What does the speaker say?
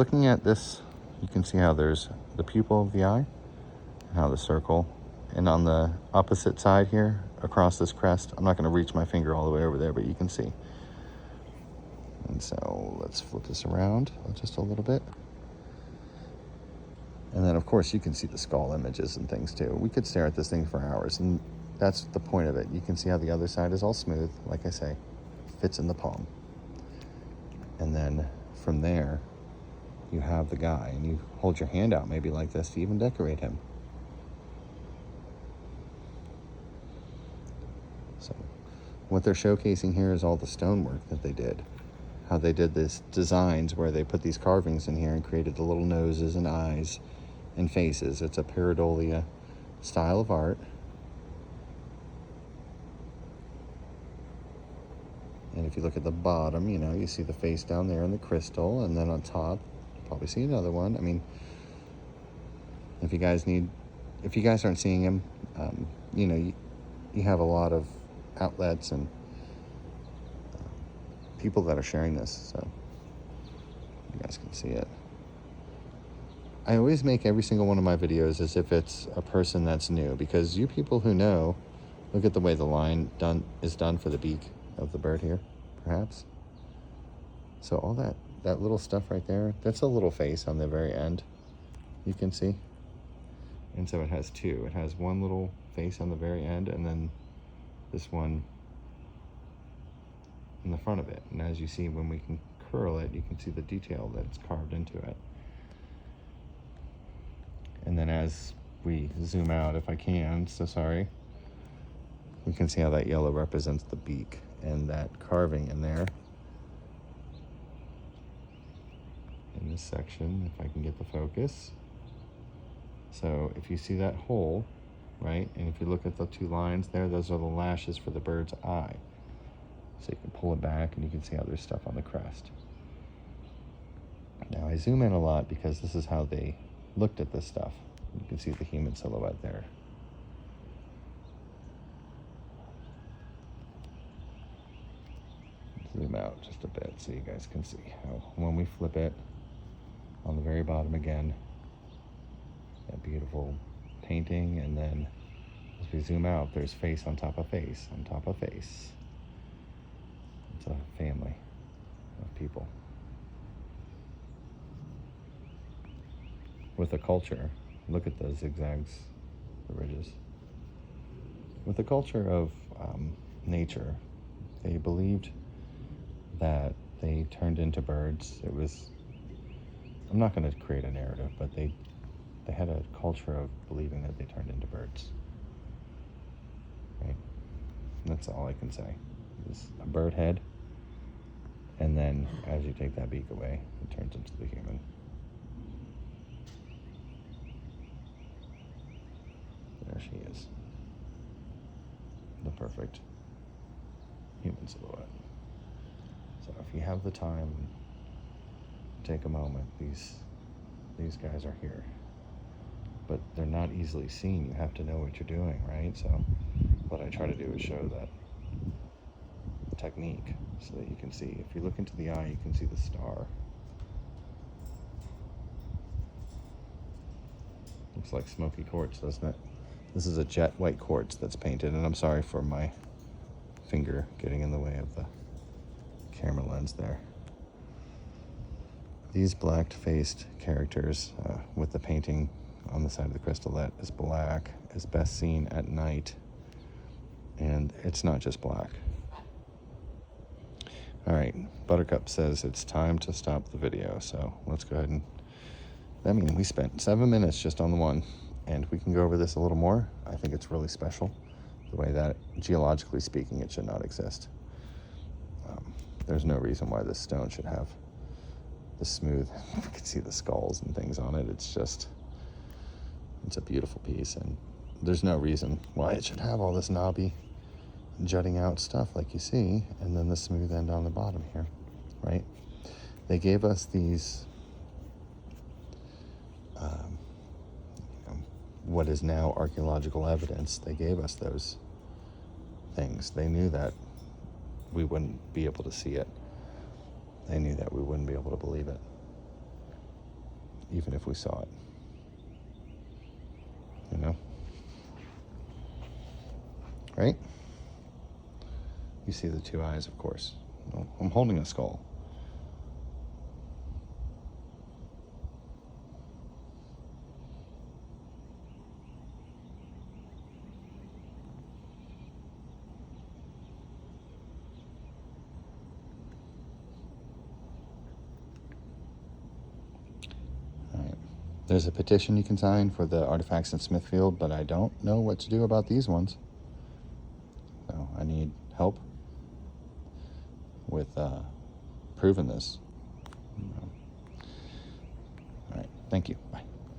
looking at this, you can see how there's the pupil of the eye, how the circle, and on the opposite side here, across this crest, I'm not going to reach my finger all the way over there, but you can see. And so let's flip this around just a little bit. And then, of course, you can see the skull images and things, too. We could stare at this thing for hours, and that's the point of it. You can see how the other side is all smooth, like I say, fits in the palm. And then from there, you have the guy, and you hold your hand out maybe like this to even decorate him. So what they're showcasing here is all the stonework that they did. How they did this designs where they put these carvings in here and created the little noses and eyes and faces. It's a pareidolia style of art. And if you look at the bottom, you know, you see the face down there in the crystal, and then on top, you'll probably see another one. I mean, if you guys aren't seeing him, you know, you have a lot of outlets and people that are sharing this, so you guys can see it. I always make every single one of my videos as if it's a person that's new, because you people who know, look at the way the line is done for the beak of the bird here, perhaps. So all that little stuff right there, that's a little face on the very end, you can see. And so it has two. It has one little face on the very end, and then this one in the front of it. And as you see, when we can curl it, you can see the detail that's carved into it. And then as we zoom out, if I can, so sorry, we can see how that yellow represents the beak and that carving in there. In this section, if I can get the focus. So if you see that hole, right, and if you look at the two lines there, those are the lashes for the bird's eye. So you can pull it back and you can see how there's stuff on the crest. Now I zoom in a lot because this is how they looked at this stuff. You can see the human silhouette there. Zoom out just a bit so you guys can see how when we flip it on the very bottom again, that beautiful painting, and then as we zoom out, there's face on top of face on top of face. It's a family of people with a culture. Look at those zigzags, the ridges. With the culture of nature, they believed that they turned into birds. It was, I'm not going to create a narrative, but they had a culture of believing that they turned into birds. Right? That's all I can say. It's a bird head, and then as you take that beak away, it turns into the human. There she is. The perfect human silhouette. So if you have the time, take a moment. These guys are here. But they're not easily seen. You have to know what you're doing, right? So what I try to do is show that technique so that you can see. If you look into the eye, you can see the star. Looks like smoky quartz, doesn't it? This is a jet white quartz that's painted, and I'm sorry for my finger getting in the way of the camera lens there. These black-faced characters with the painting on the side of the crystal that is black is best seen at night, and it's not just black. All right, Buttercup says it's time to stop the video, so let's go ahead and, I mean, we spent 7 minutes just on the one, and we can go over this a little more. I think it's really special, the way that, geologically speaking, it should not exist. There's no reason why this stone should have the smooth, you can see the skulls and things on it. It's just, it's a beautiful piece, and there's no reason why it should have all this knobby, jutting out stuff like you see, and then the smooth end on the bottom here, right? They gave us these, what is now archaeological evidence. They gave us those things. They knew that we wouldn't be able to see it. They knew that we wouldn't be able to believe it. even if we saw it. You know? Right? You see the two eyes, of course. Well, I'm holding a skull. All right. There's a petition you can sign for the artifacts in Smithfield, but I don't know what to do about these ones. So I need help with proving this. All right. Thank you. Bye.